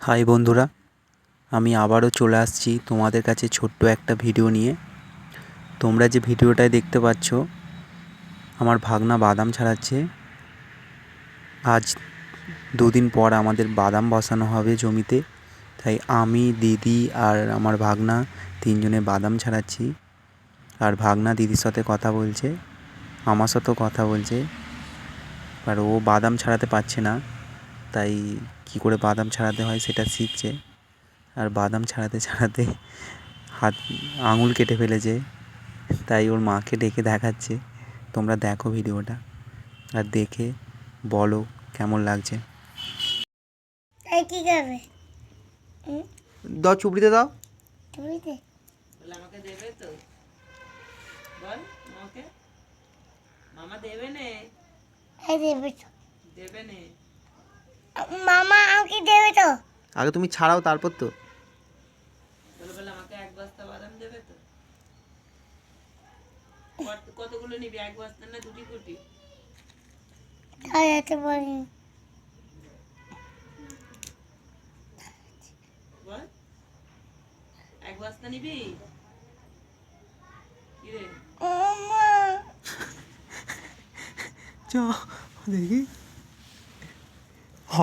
High বন্ধুরা, আমি আবারও চলে আসছি তোমাদের কাছে ছোট্ট একটা ভিডিও নিয়ে। তোমরা যে ভিডিওটায় দেখতে পাচ্ছ, আমার ভাগনা বাদাম ছাড়াচ্ছে। আজ 2 দিন পর আমাদের বাদাম বসানো হবে জমিতে, তাই আমি, দিদি আর আমার ভাগনা 3জনে বাদাম ছাড়াচ্ছি। আর ভাগনা দিদির সাথে কথা বলছে, আমার সাথেও কথা বলছে। আর ও বাদাম ছাড়াতে পারছে না, তাই কী করে বাদাম ছাড়াতে হয় সেটা শিখছে। আর বাদাম ছাড়াতে ছাড়াতে হাত আঙুল কেটে ফেলেছে, তাই ওর মাকে ডেকে দেখাচ্ছে। তোমরা দেখো ভিডিওটা আর দেখে বলো কেমন লাগছে। কি করবে? দাও, চুবড়িতে দাও। চুড়িতে আমাকে দেবে তো? বল আমাকে। মামা দেবে নে? দেবে তো। দেবে নে? মামা আমাকে দেবে তো? আগে তুমি ছাড়াও, তারপর তো। বলে বলে আমাকে 1 বস্তা বাদাম দেবে তো? কতগুলো নিবি? 1 বস্তা না 2টি কুটি? তাই এত বলি বল, 1 বস্তা নিবি? কি রে? চ দেখি। হ